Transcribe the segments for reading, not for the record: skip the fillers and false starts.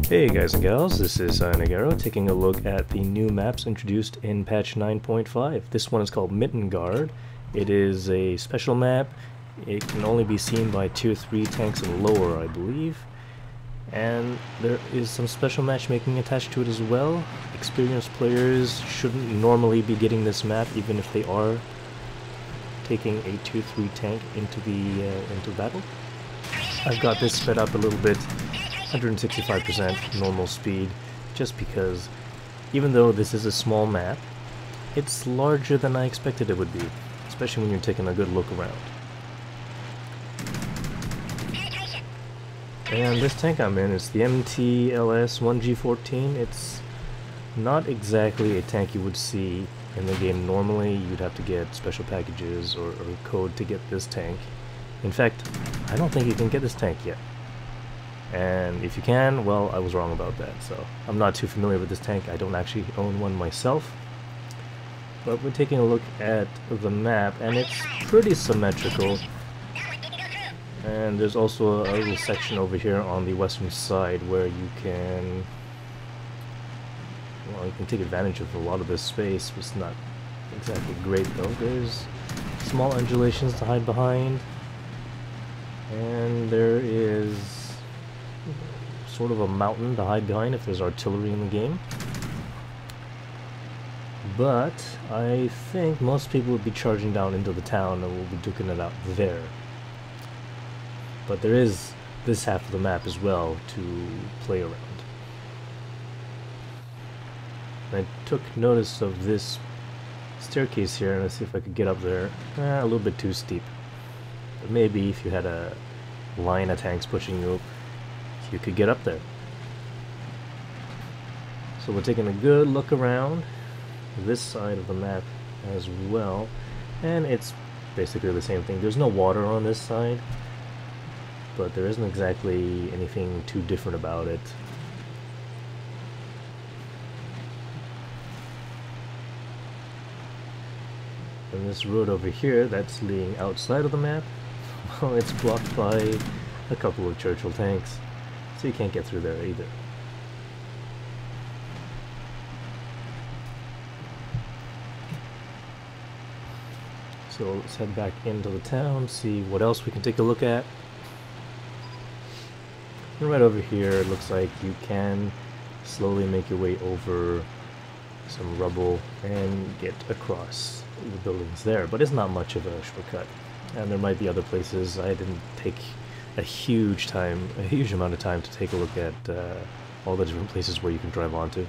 Hey guys and gals, this is Nagaro taking a look at the new maps introduced in patch 9.5. This one is called Mitten Guard. It is a special map. It can only be seen by tier 3 tanks and lower, I believe. And there is some special matchmaking attached to it as well. Experienced players shouldn't normally be getting this map even if they are taking a tier 3 tank into battle. I've got this sped up a little bit, 165% normal speed, just because even though this is a small map, it's larger than I expected it would be, especially when you're taking a good look around. And this tank I'm in is the MTLS 1G14. It's not exactly a tank you would see in the game normally. You'd have to get special packages or code to get this tank. In fact, I don't think you can get this tank yet. And if you can, well, I was wrong about that. So I'm not too familiar with this tank. I don't actually own one myself. But we're taking a look at the map, and it's pretty symmetrical. And there's also a little section over here on the western side where you can take advantage of a lot of this space. It's not exactly great though. There's small undulations to hide behind, and there is sort of a mountain to hide behind if there's artillery in the game. But I think most people would be charging down into the town and will be duking it out there. But there is this half of the map as well to play around. I took notice of this staircase here, and let's see if I could get up there. A little bit too steep. But maybe if you had a line of tanks pushing you, you could get up there. So we're taking a good look around this side of the map as well, and it's basically the same thing. There's no water on this side, but there isn't exactly anything too different about it. And this road over here that's leading outside of the map, well, it's blocked by a couple of Churchill tanks, so you can't get through there either. So let's head back into the town, see what else we can take a look at. And right over here, it looks like you can slowly make your way over some rubble and get across the buildings there, but it's not much of a shortcut. And there might be other places. I didn't take a huge amount of time to take a look at all the different places where you can drive onto.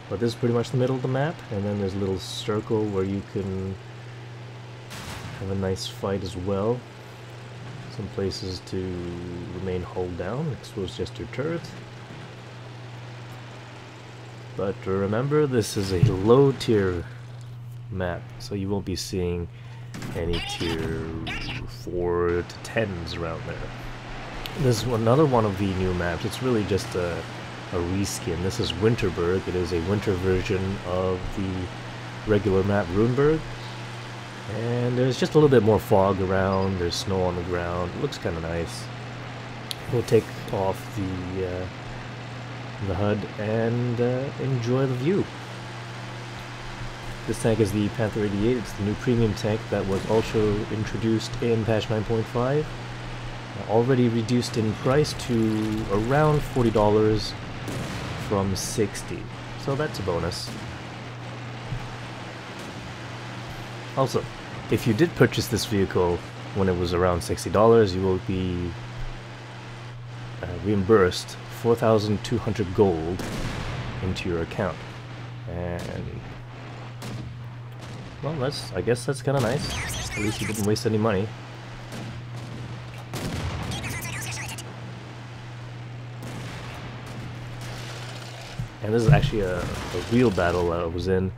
But this is pretty much the middle of the map, and then there's a little circle where you can have a nice fight as well. Some places to remain hull down, expose just your turret. But remember, this is a low tier map, so you won't be seeing any tier 4 to 10s around there. This is another one of the new maps. It's really just a reskin. This is Winterberg. It is a winter version of the regular map Runberg. And there's just a little bit more fog around, there's snow on the ground. It looks kind of nice. We'll take off the HUD and enjoy the view. This tank is the Panther 88. It's the new premium tank that was also introduced in patch 9.5. Already reduced in price to around $40 from $60. So that's a bonus. Also, if you did purchase this vehicle when it was around $60, you will be reimbursed 4,200 gold into your account. And well, I guess that's kind of nice. At least you didn't waste any money. And this is actually a real battle I was in.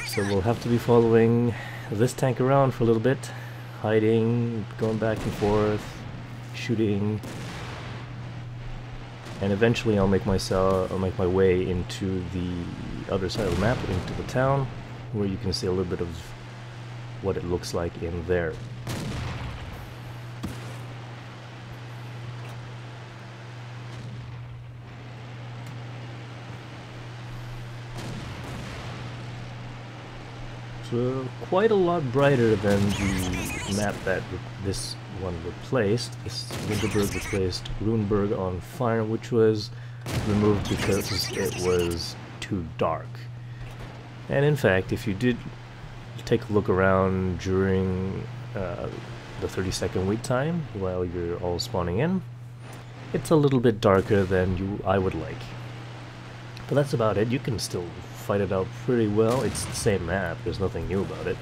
So we'll have to be following this tank around for a little bit, hiding, going back and forth, shooting, and eventually I'll make my way into the other side of the map, into the town, where you can see a little bit of what it looks like in there. quite a lot brighter than the map that this one replaced. This Winterberg replaced Runeberg on Fire, which was removed because it was too dark. And in fact, if you did take a look around during the 30-second wait time while you're all spawning in, it's a little bit darker than I would like. But that's about it. You can still fight it out pretty well. It's the same map, there's nothing new about it.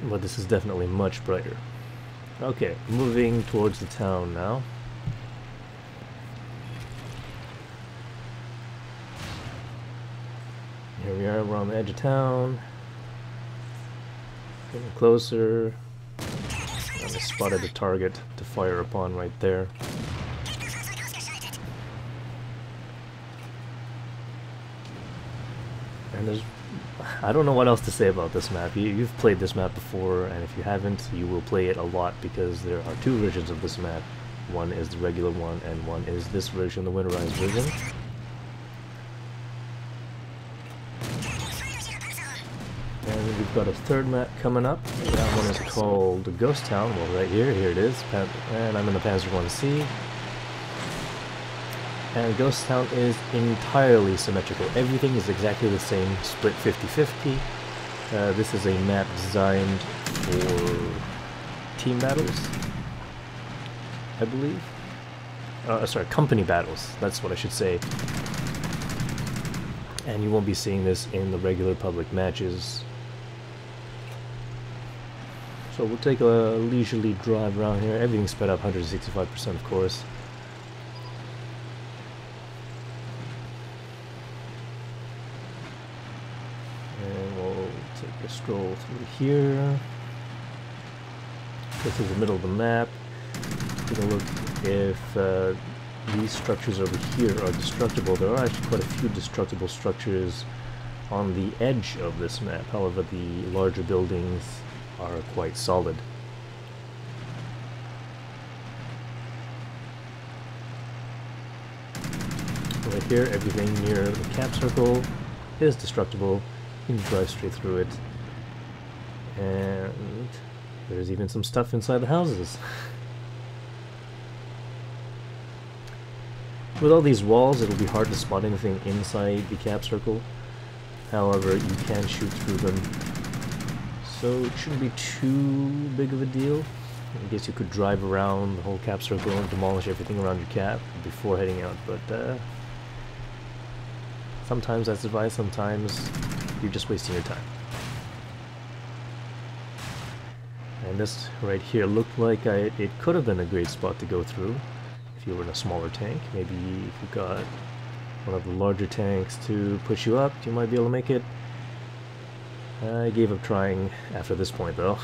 But this is definitely much brighter. Okay, moving towards the town now. Here we are, we're on the edge of town. Getting closer. And I spotted a target to fire upon right there. And I don't know what else to say about this map. You've played this map before, and if you haven't, you will play it a lot because there are two versions of this map. One is the regular one, and one is this version, the winterized version. And we've got a third map coming up. That one is called the Ghost Town. Well, right here it is. And I'm in the Panzer 1C. And Ghost Town is entirely symmetrical. Everything is exactly the same, split 50-50. This is a map designed for team battles, I believe. Sorry, company battles, that's what I should say. And you won't be seeing this in the regular public matches. So we'll take a leisurely drive around here. Everything's sped up 165%, of course. Take a stroll through here, go through the middle of the map, take a look if these structures over here are destructible. There are actually quite a few destructible structures on the edge of this map, however the larger buildings are quite solid. Right here, everything near the cap circle is destructible. You can drive straight through it, and there's even some stuff inside the houses. With all these walls, it'll be hard to spot anything inside the cap circle. However, you can shoot through them, so it shouldn't be too big of a deal. I guess you could drive around the whole cap circle and demolish everything around your cap before heading out, but sometimes that's advised, sometimes you're just wasting your time. And this right here looked like it could have been a great spot to go through if you were in a smaller tank. Maybe if you got one of the larger tanks to push you up, you might be able to make it. I gave up trying after this point though.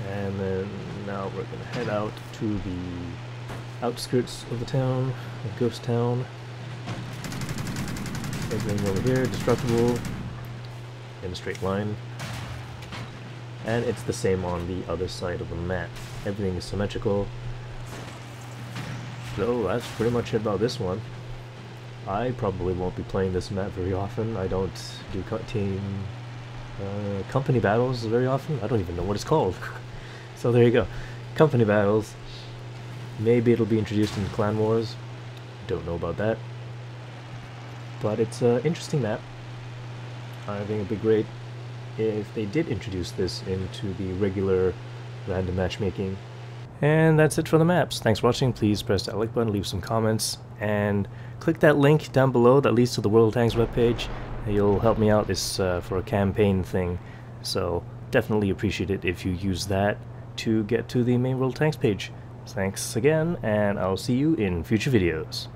And then now we're gonna head out to the outskirts of the town, the ghost town. Everything over here, destructible, in a straight line. And it's the same on the other side of the map. Everything is symmetrical. So that's pretty much it about this one. I probably won't be playing this map very often. I don't do company battles very often. I don't even know what it's called. So there you go. Company battles. Maybe it'll be introduced in Clan Wars. Don't know about that. But it's an interesting map. I think it'd be great if they did introduce this into the regular random matchmaking. And that's it for the maps. Thanks for watching. Please press that like button, leave some comments, and click that link down below that leads to the World of Tanks webpage. You'll help me out. This for a campaign thing. So definitely appreciate it if you use that to get to the main World of Tanks page. Thanks again, and I'll see you in future videos.